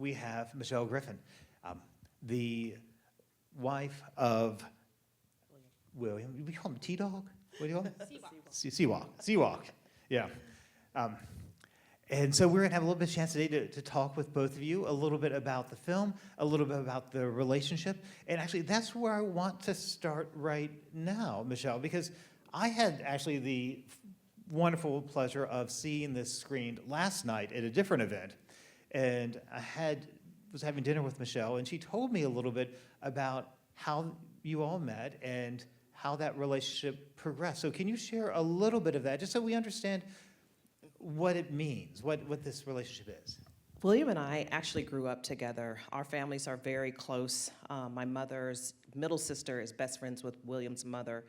we have Michelle Griffin, the wife of William. We call him T-Dog? What do you call him? Seawalk. Seawalk. Yeah. And so we're going to have a little bit of chance today to talk with both of you a little bit about the film, a little bit about the relationship. And actually, that's where I want to start right now, Michelle, because I had actually the wonderful pleasure of seeing this screened last night at a different event. And I was having dinner with Michelle, and she told me a little bit about how you all met and how that relationship progressed. So can you share a little bit of that, just so we understand what it means, what this relationship is? William and I actually grew up together. Our families are very close. My mother's middle sister is best friends with William's mother.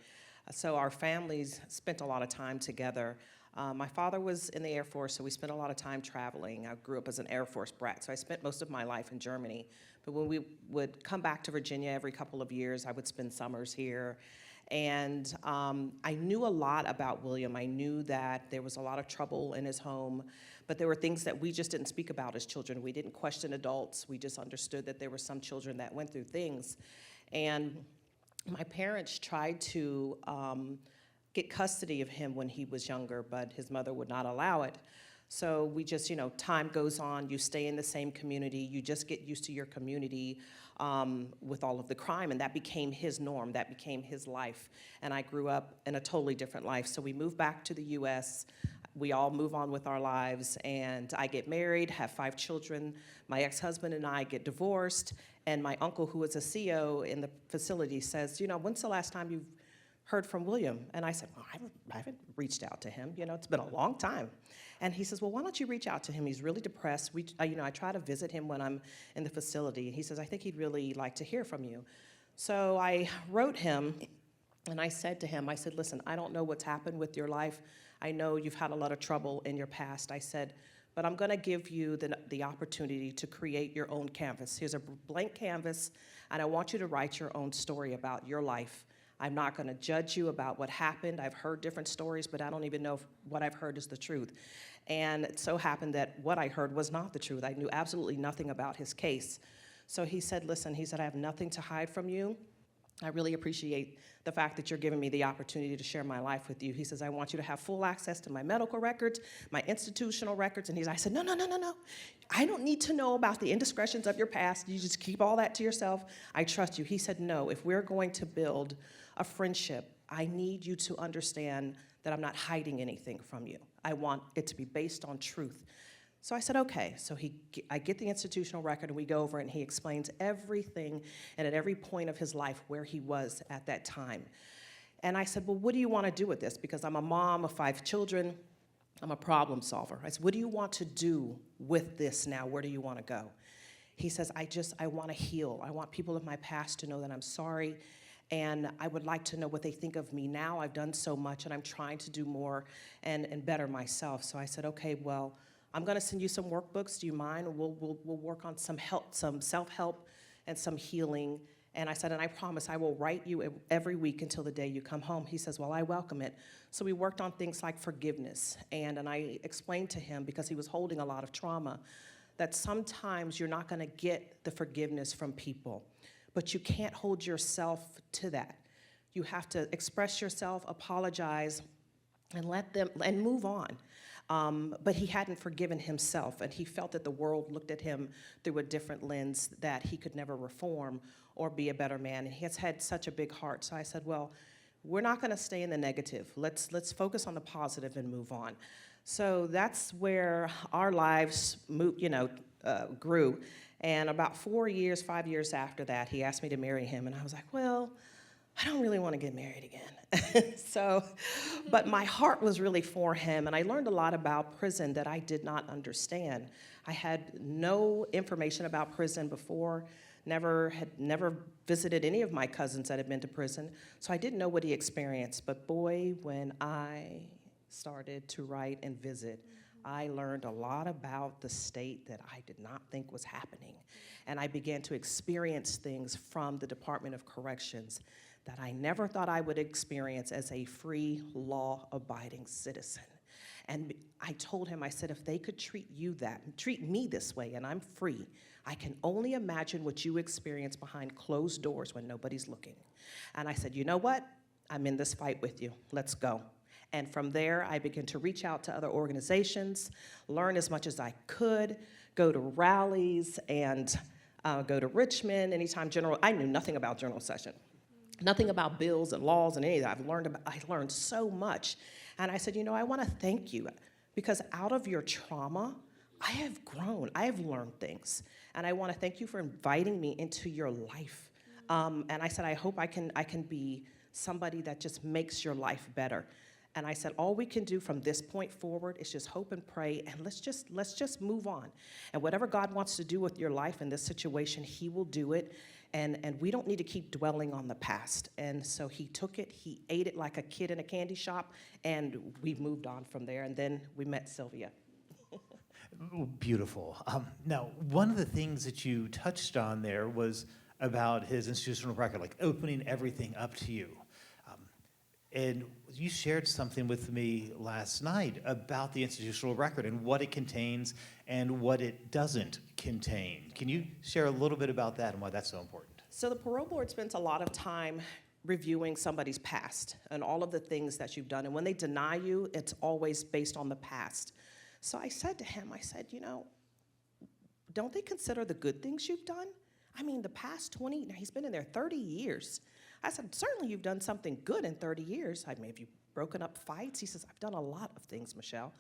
So our families spent a lot of time together. My father was in the Air Force, so we spent a lot of time traveling. I grew up as an Air Force brat, so I spent most of my life in Germany. But when we would come back to Virginia every couple of years, I would spend summers here. And I knew a lot about William. I knew that there was a lot of trouble in his home, but there were things that we just didn't speak about as children. We didn't question adults. We just understood that there were some children that went through things. And my parents tried to get custody of him when he was younger, but his mother would not allow it. So we just, time goes on, you stay in the same community, you just get used to your community with all of the crime, and that became his norm, that became his life. And I grew up in a totally different life. So we moved back to the US, we all move on with our lives, and I get married, have 5 children. My ex-husband and I get divorced, and my uncle, who is a CO in the facility, says, when's the last time you've heard from William? And I said, well, I haven't reached out to him. It's been a long time. And he says, well, why don't you reach out to him? He's really depressed. I try to visit him when I'm in the facility. And he says, I think he'd really like to hear from you. So I wrote him, and I said to him, listen, I don't know what's happened with your life. I know you've had a lot of trouble in your past. I said, but I'm going to give you the opportunity to create your own canvas. Here's a blank canvas, and I want you to write your own story about your life. I'm not going to judge you about what happened. I've heard different stories, but I don't even know if what I've heard is the truth. And it so happened that what I heard was not the truth. I knew absolutely nothing about his case. So he said, listen, I have nothing to hide from you. I really appreciate the fact that you're giving me the opportunity to share my life with you. He says, I want you to have full access to my medical records, my institutional records. And I said, no. I don't need to know about the indiscretions of your past. You just keep all that to yourself. I trust you. He said, no, if we're going to build a friendship, I need you to understand that I'm not hiding anything from you. I want it to be based on truth. So I said, okay. So I get the institutional record, and we go over it, and he explains everything and at every point of his life where he was at that time. And I said, well, what do you want to do with this? Because I'm a mom of 5 children. I'm a problem solver. I said, what do you want to do with this now? Where do you want to go? He says, I want to heal. I want people of my past to know that I'm sorry, and I would like to know what they think of me now. I've done so much, and I'm trying to do more and better myself. So I said, okay, well, I'm going to send you some workbooks. Do you mind? We'll work on some self-help and some healing. And I said, and I promise I will write you every week until the day you come home. He says, well, I welcome it. So we worked on things like forgiveness. And I explained to him, because he was holding a lot of trauma, that sometimes you're not going to get the forgiveness from people, but you can't hold yourself to that. You have to express yourself, apologize, and let them, and move on. But he hadn't forgiven himself, and he felt that the world looked at him through a different lens, that he could never reform or be a better man. And he has had such a big heart. So I said, well, we're not going to stay in the negative. Let's focus on the positive and move on. So that's where our lives grew. And about 5 years after that, he asked me to marry him, and I was like, well, I don't really want to get married again. But my heart was really for him, and I learned a lot about prison that I did not understand. I had no information about prison before, had never visited any of my cousins that had been to prison, so I didn't know what he experienced. But boy, when I started to write and visit, I learned a lot about the state that I did not think was happening. And I began to experience things from the Department of Corrections that I never thought I would experience as a free, law-abiding citizen. And I told him, I said, if they could treat me this way, and I'm free, I can only imagine what you experience behind closed doors when nobody's looking. And I said, you know what? I'm in this fight with you. Let's go. And from there, I began to reach out to other organizations, learn as much as I could, go to rallies, and go to Richmond anytime I knew nothing about general session, nothing about bills and laws and any of that. I learned so much. And I said, I want to thank you, because out of your trauma, I have grown, I have learned things. And I want to thank you for inviting me into your life. And I said, I hope I can be somebody that just makes your life better. And I said, all we can do from this point forward is just hope and pray, and let's just move on. And whatever God wants to do with your life in this situation, he will do it. And we don't need to keep dwelling on the past. And so he took it, he ate it like a kid in a candy shop, and we moved on from there. And then we met Sylvia. Beautiful. Now, one of the things that you touched on there was about his institutional record, like opening everything up to you. And you shared something with me last night about the institutional record and what it contains and what it doesn't contain. Can you share a little bit about that and why that's so important? So the parole board spends a lot of time reviewing somebody's past and all of the things that you've done. And when they deny you, it's always based on the past. So I said to him, don't they consider the good things you've done? I mean, the past 20, now he's been in there 30 years. I said, certainly you've done something good in 30 years. I mean, have you broken up fights? He says, I've done a lot of things, Michelle.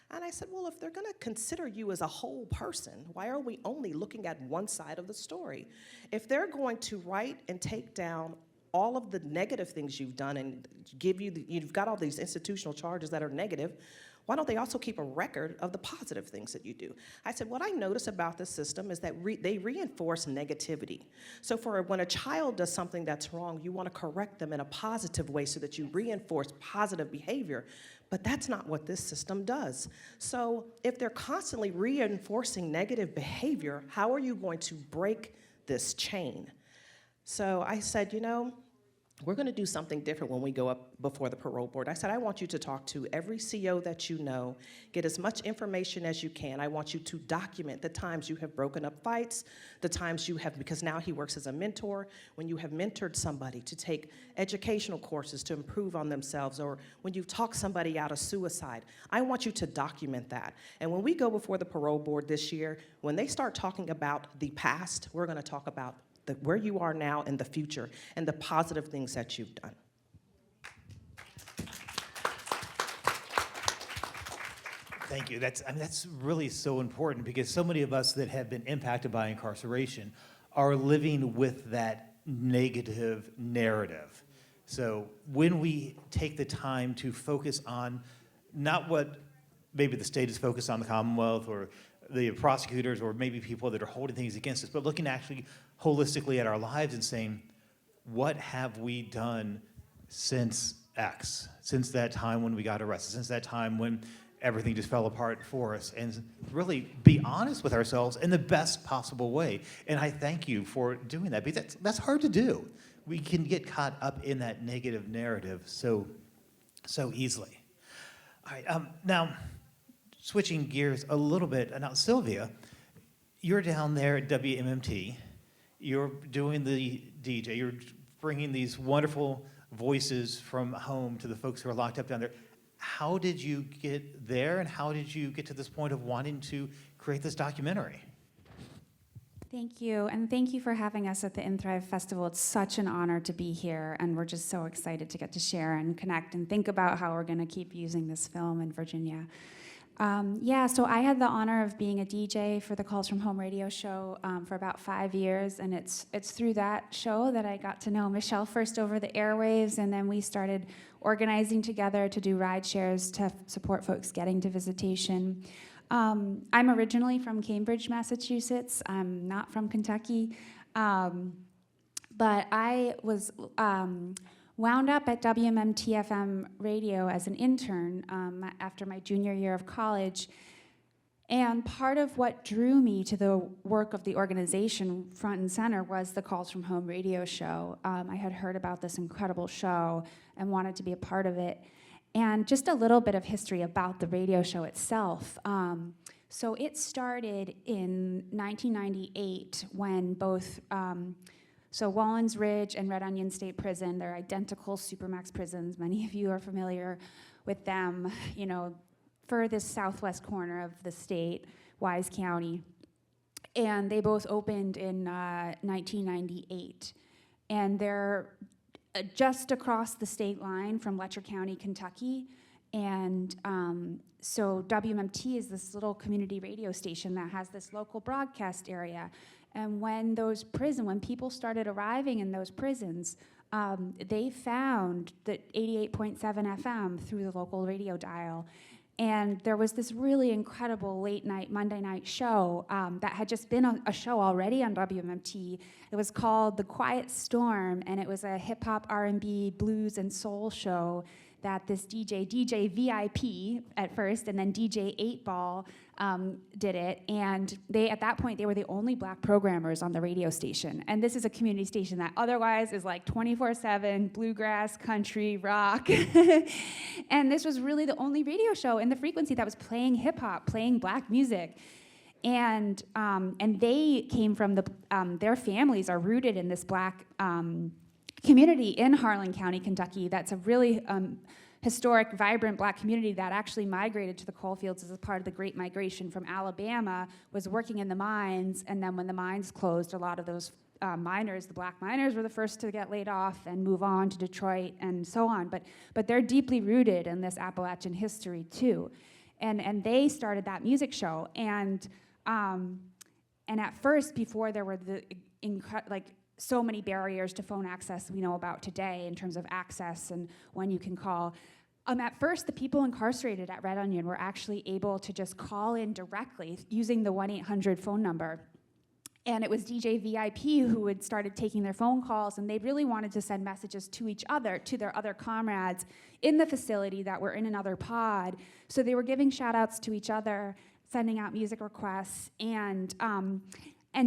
And I said, well, if they're gonna consider you as a whole person, why are we only looking at one side of the story? If they're going to write and take down all of the negative things you've done and give you, you've got all these institutional charges that are negative, why don't they also keep a record of the positive things that you do? I said, what I notice about this system is that they reinforce negativity. So when a child does something that's wrong, you want to correct them in a positive way so that you reinforce positive behavior. But that's not what this system does. So if they're constantly reinforcing negative behavior, how are you going to break this chain? So I said, we're going to do something different when we go up before the parole board. I said, I want you to talk to every CO that you know, get as much information as you can. I want you to document the times you have broken up fights, the times you have, because now he works as a mentor, when you have mentored somebody to take educational courses to improve on themselves, or when you've talked somebody out of suicide. I want you to document that. And when we go before the parole board this year, when they start talking about the past, we're going to talk about where you are now and the future and the positive things that you've done. Thank you. That's really so important, because so many of us that have been impacted by incarceration are living with that negative narrative. So when we take the time to focus on not what maybe the state is focused on, the Commonwealth or the prosecutors or maybe people that are holding things against us, but looking actually holistically at our lives and saying, what have we done since X, since that time when we got arrested, since that time when everything just fell apart for us, and really be honest with ourselves in the best possible way. And I thank you for doing that, because that's hard to do. We can get caught up in that negative narrative so easily. All right, now, switching gears a little bit, now Sylvia, you're down there at WMMT, you're doing the DJ, you're bringing these wonderful voices from home to the folks who are locked up down there. How did you get there, and how did you get to this point of wanting to create this documentary? Thank you, and thank you for having us at the Inthrive Festival. It's such an honor to be here, and we're just so excited to get to share and connect and think about how we're going to keep using this film in Virginia. So I had the honor of being a DJ for the Calls from Home radio show for about 5 years, and it's through that show that I got to know Michelle first over the airwaves, and then we started organizing together to do ride shares to support folks getting to visitation. I'm originally from Cambridge, Massachusetts. I'm not from Kentucky, but I was wound up at WMMT-FM radio as an intern after my junior year of college. And part of what drew me to the work of the organization front and center was the Calls from Home radio show. I had heard about this incredible show and wanted to be a part of it. And just a little bit of history about the radio show itself. So it started in 1998 when both, so Wallens Ridge and Red Onion State Prison, they're identical supermax prisons. Many of you are familiar with them, you know, furthest southwest corner of the state, Wise County. And they both opened in 1998. And they're just across the state line from Letcher County, Kentucky. And so WMMT is this little community radio station that has this local broadcast area. And when people started arriving in those prisons, they found that 88.7 FM through the local radio dial. And there was this really incredible late night, Monday night show that had just been a show already on WMMT. It was called The Quiet Storm, and it was a hip hop, R&B, blues, and soul show that this DJ VIP at first, and then DJ 8-Ball did it. And at that point, they were the only black programmers on the radio station. And this is a community station that otherwise is like 24/7, bluegrass, country, rock. And this was really the only radio show in the frequency that was playing hip hop, playing black music. And they came from their families are rooted in this black community in Harlan County, Kentucky. That's a really historic, vibrant black community that actually migrated to the coal fields as a part of the Great Migration from Alabama, was working in the mines, and then when the mines closed, a lot of those miners, the black miners, were the first to get laid off and move on to Detroit and so on. But they're deeply rooted in this Appalachian history too. And they started that music show. And at first, before there were so many barriers to phone access we know about today in terms of access and when you can call. At first, the people incarcerated at Red Onion were actually able to just call in directly using the 1-800 phone number. And it was DJ VIP who had started taking their phone calls, and they really wanted to send messages to each other, to their other comrades in the facility that were in another pod. So they were giving shout-outs to each other, sending out music requests, and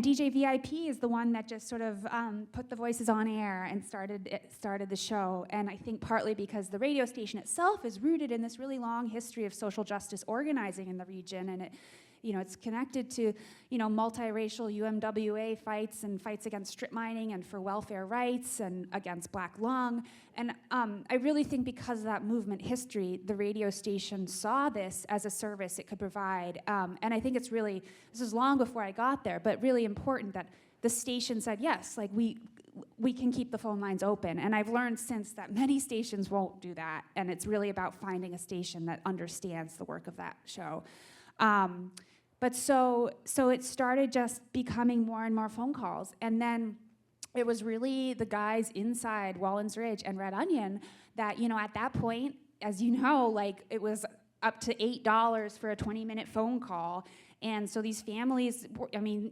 DJ VIP is the one that just sort of put the voices on air and started the show. And I think partly because the radio station itself is rooted in this really long history of social justice organizing in the region, and it's connected to multiracial UMWA fights and fights against strip mining and for welfare rights and against black lung. And I really think because of that movement history, the radio station saw this as a service it could provide. And I think this is long before I got there, but really important that the station said, yes, like we can keep the phone lines open. And I've learned since that many stations won't do that. And it's really about finding a station that understands the work of that show. But so it started just becoming more and more phone calls. And then it was really the guys inside Wallens Ridge and Red Onion that, at that point, as you know, like it was up to $8 for a 20-minute phone call. And so these families, we're getting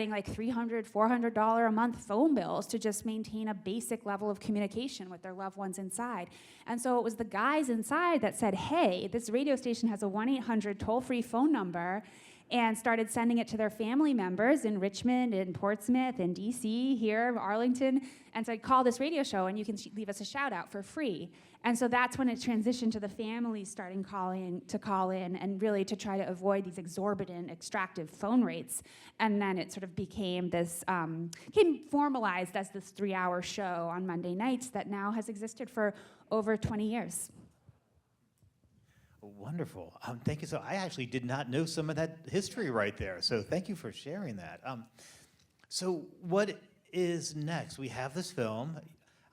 like $300, $400 a month phone bills to just maintain a basic level of communication with their loved ones inside. And so it was the guys inside that said, hey, this radio station has a 1-800 toll-free phone number, and started sending it to their family members in Richmond, in Portsmouth, in DC, here, Arlington, and said, call this radio show and you can leave us a shout out for free. And so that's when it transitioned to the families starting call in and really to try to avoid these exorbitant extractive phone rates. And then it sort of became became formalized as this 3-hour show on Monday nights that now has existed for over 20 years. Wonderful. Thank you. So I actually did not know some of that history right there. So thank you for sharing that. So what is next? We have this film.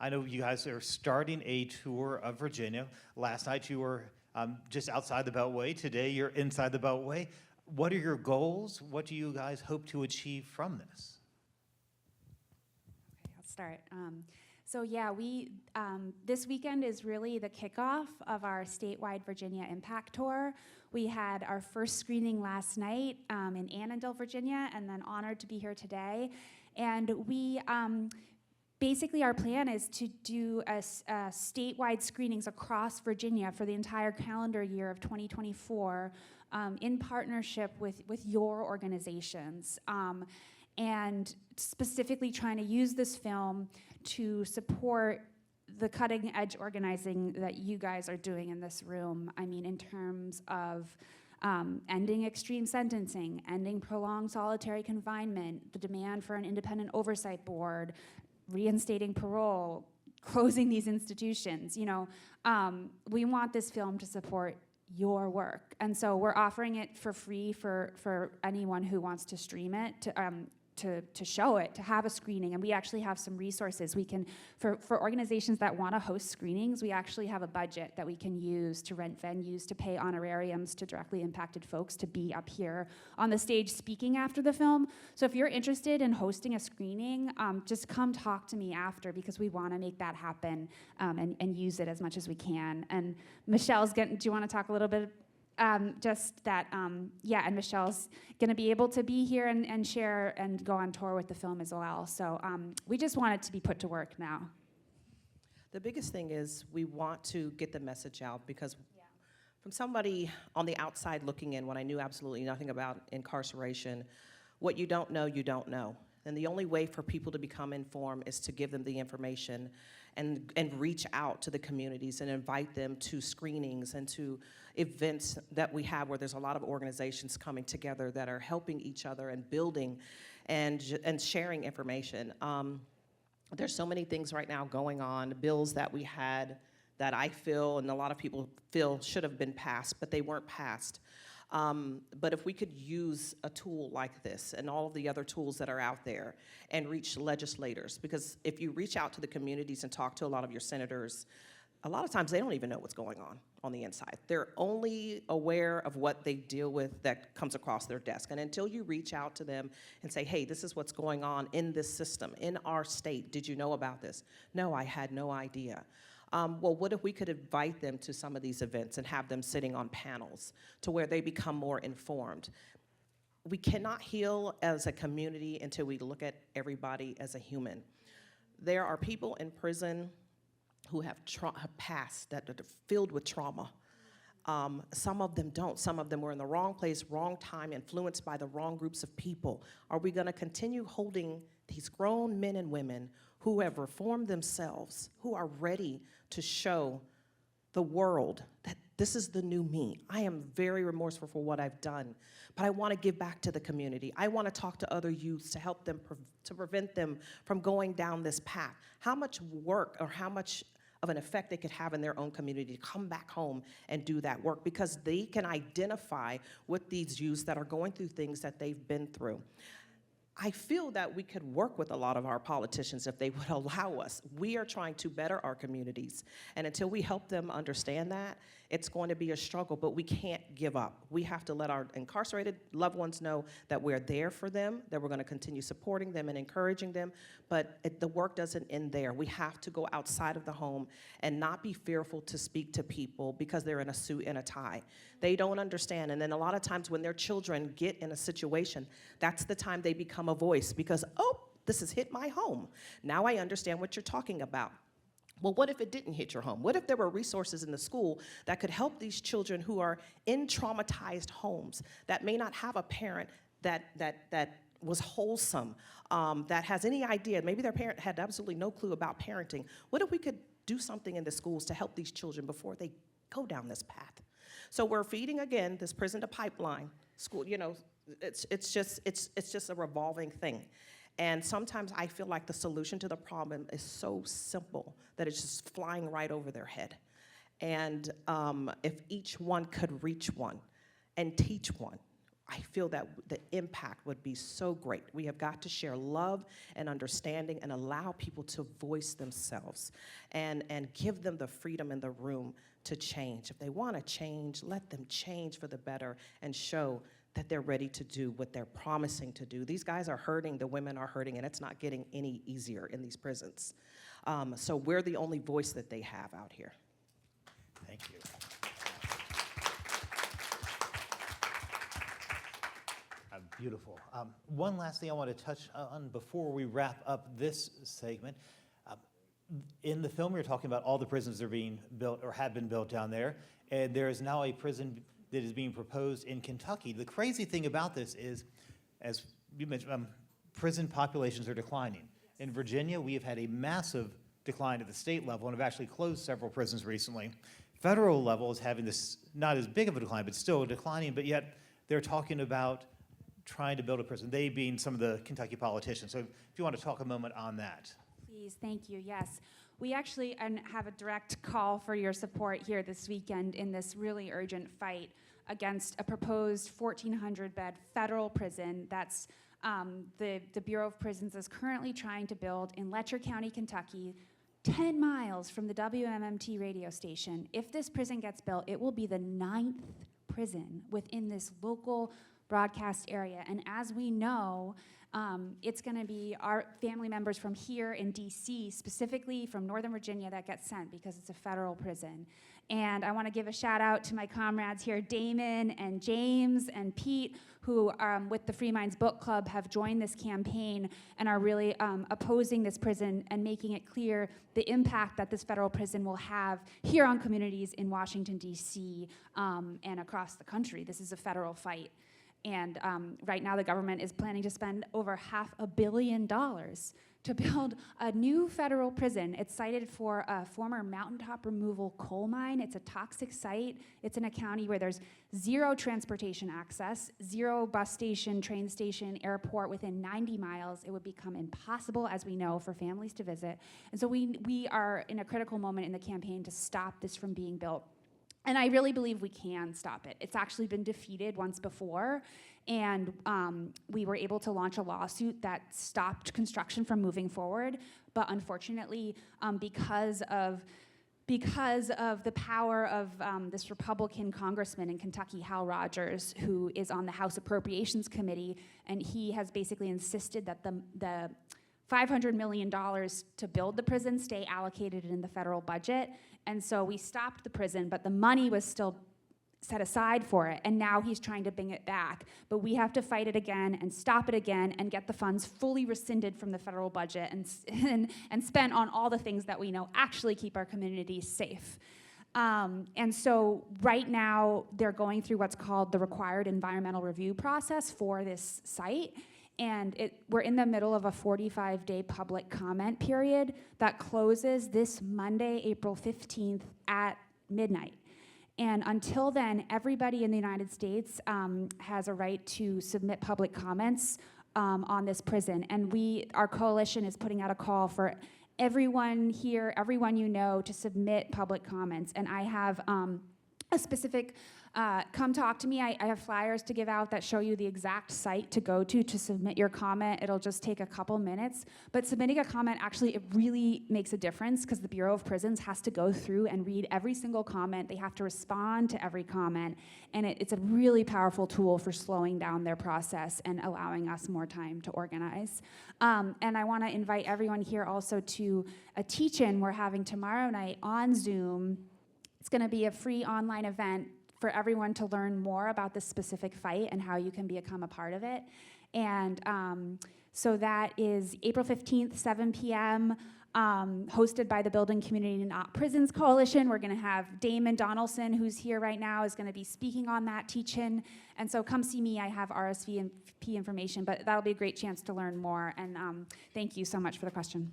I know you guys are starting a tour of Virginia. Last night you were just outside the Beltway. Today you're inside the Beltway. What are your goals? What do you guys hope to achieve from this? Okay, I'll start. This weekend is really the kickoff of our statewide Virginia Impact Tour. We had our first screening last night in Annandale, Virginia, and then honored to be here today. And we basically our plan is to do statewide screenings across Virginia for the entire calendar year of 2024 in partnership with your organizations. And specifically trying to use this film to support the cutting edge organizing that you guys are doing in this room, I mean, in terms of ending extreme sentencing, ending prolonged solitary confinement, the demand for an independent oversight board, reinstating parole, closing these institutions, we want this film to support your work. And so we're offering it for free for anyone who wants to stream it, to show it, to have a screening. And we actually have some resources. We can, for organizations that want to host screenings, we actually have a budget that we can use to rent venues, to pay honorariums to directly impacted folks to be up here on the stage speaking after the film. So if you're interested in hosting a screening, just come talk to me after, because we want to make that happen and use it as much as we can. And Michelle's do you want to talk a little bit? Just that, and Michelle's going to be able to be here and share and go on tour with the film as well. So we just want it to be put to work now. The biggest thing is we want to get the message out, because from somebody on the outside looking in, when I knew absolutely nothing about incarceration, what you don't know, you don't know. And the only way for people to become informed is to give them the information and reach out to the communities and invite them to screenings and to events that we have, where there's a lot of organizations coming together that are helping each other and building and sharing information. There's so many things right now going on, bills that we had that I feel and a lot of people feel should have been passed, but they weren't passed. But if we could use a tool like this and all of the other tools that are out there and reach legislators, because if you reach out to the communities and talk to a lot of your senators, a lot of times they don't even know what's going on the inside. They're only aware of what they deal with that comes across their desk. And until you reach out to them and say, hey, this is what's going on in this system, in our state, did you know about this? No, I had no idea. Well, what if we could invite them to some of these events and have them sitting on panels to where they become more informed? We cannot heal as a community until we look at everybody as a human. There are people in prison who have passed that are filled with trauma. Some of them don't. Some of them were in the wrong place, wrong time, influenced by the wrong groups of people. Are we going to continue holding these grown men and women who have reformed themselves, who are ready to show the world that this is the new me? I am very remorseful for what I've done, but I want to give back to the community. I want to talk to other youths to help them, to prevent them from going down this path. How much work or how much of an effect they could have in their own community to come back home and do that work, because they can identify with these youths that are going through things that they've been through. I feel that we could work with a lot of our politicians if they would allow us. We are trying to better our communities, and until we help them understand that, it's going to be a struggle, but we can't give up. We have to let our incarcerated loved ones know that we're there for them, that we're going to continue supporting them and encouraging them, but the work doesn't end there. We have to go outside of the home and not be fearful to speak to people because they're in a suit and a tie. They don't understand, and then a lot of times when their children get in a situation, that's the time they become a voice, because, oh, this has hit my home. Now I understand what you're talking about. Well, what if it didn't hit your home? What if there were resources in the school that could help these children who are in traumatized homes, that may not have a parent that was wholesome, that has any idea, maybe their parent had absolutely no clue about parenting. What if we could do something in the schools to help these children before they go down this path? So we're feeding, again, this prison to pipeline school. It's just a revolving thing. And sometimes I feel like the solution to the problem is so simple that it's just flying right over their head. And if each one could reach one and teach one, I feel that the impact would be so great. We have got to share love and understanding and allow people to voice themselves and give them the freedom and the room to change. If they want to change, let them change for the better and show that they're ready to do what they're promising to do. These guys are hurting, the women are hurting, and it's not getting any easier in these prisons. So we're the only voice that they have out here. Thank you. Beautiful. One last thing I want to touch on before we wrap up this segment. In the film, you're talking about all the prisons that are being built or have been built down there, and there is now a prison that is being proposed in Kentucky. The crazy thing about this is, as you mentioned, prison populations are declining. In Virginia, we have had a massive declined at the state level and have actually closed several prisons recently. Federal level is having this, not as big of a decline, but still declining, but yet they're talking about trying to build a prison, they being some of the Kentucky politicians. So if you want to talk a moment on that. Please, thank you. Yes. We actually have a direct call for your support here this weekend in this really urgent fight against a proposed 1,400-bed federal prison that's the Bureau of Prisons is currently trying to build in Letcher County, Kentucky, 10 miles from the WMMT radio station. If this prison gets built, it will be the 9th prison within this local broadcast area. And as we know, it's going to be our family members from here in DC, specifically from Northern Virginia, that get sent because it's a federal prison. And I want to give a shout out to my comrades here, Damon and James and Pete, who with the Free Minds Book Club have joined this campaign and are really opposing this prison and making it clear the impact that this federal prison will have here on communities in Washington, DC, and across the country. This is a federal fight. And right now the government is planning to spend over $500 million to build a new federal prison. It's sited for a former mountaintop removal coal mine. It's a toxic site. It's in a county where there's zero transportation access, zero bus station, train station, airport within 90 miles. It would become impossible, as we know, for families to visit. And so we are in a critical moment in the campaign to stop this from being built. And I really believe we can stop it. It's actually been defeated once before, and we were able to launch a lawsuit that stopped construction from moving forward. But unfortunately, because of the power of this Republican congressman in Kentucky, Hal Rogers, who is on the House Appropriations Committee, and he has basically insisted that the $500 million to build the prison stay allocated in the federal budget. And so we stopped the prison, but the money was still set aside for it, and now he's trying to bring it back. But we have to fight it again and stop it again and get the funds fully rescinded from the federal budget and spent on all the things that we know actually keep our communities safe. And so right now they're going through what's called the required environmental review process for this site. And we're in the middle of a 45-day public comment period that closes this Monday, April 15th at midnight. And until then, everybody in the United States has a right to submit public comments on this prison. And our coalition is putting out a call for everyone here, everyone you know, to submit public comments. And I have a specific come talk to me. I have flyers to give out that show you the exact site to go to submit your comment. It'll just take a couple minutes. But submitting a comment, actually, it really makes a difference because the Bureau of Prisons has to go through and read every single comment. They have to respond to every comment. And it's a really powerful tool for slowing down their process and allowing us more time to organize. And I want to invite everyone here also to a teach-in we're having tomorrow night on Zoom. It's going to be a free online event for everyone to learn more about this specific fight and how you can become a part of it. And so that is April 15th, 7 p.m., hosted by the Building Community Not Prisons Coalition. We're going to have Damon Donaldson, who's here right now, is going to be speaking on that teach-in. And so come see me. I have RSVP information, but that'll be a great chance to learn more. And thank you so much for the question.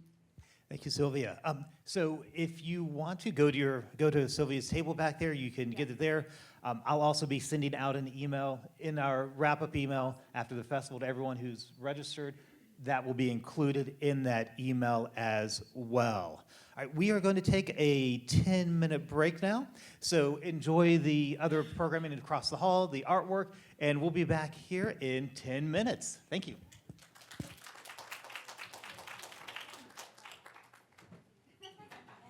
Thank you, Sylvia. So if you want to go to Sylvia's table back there, you can get it there. I'll also be sending out an email in our wrap-up email after the festival to everyone who's registered. That will be included in that email as well. All right, we are going to take a 10-minute break now. So enjoy the other programming across the hall, the artwork, and we'll be back here in 10 minutes. Thank you.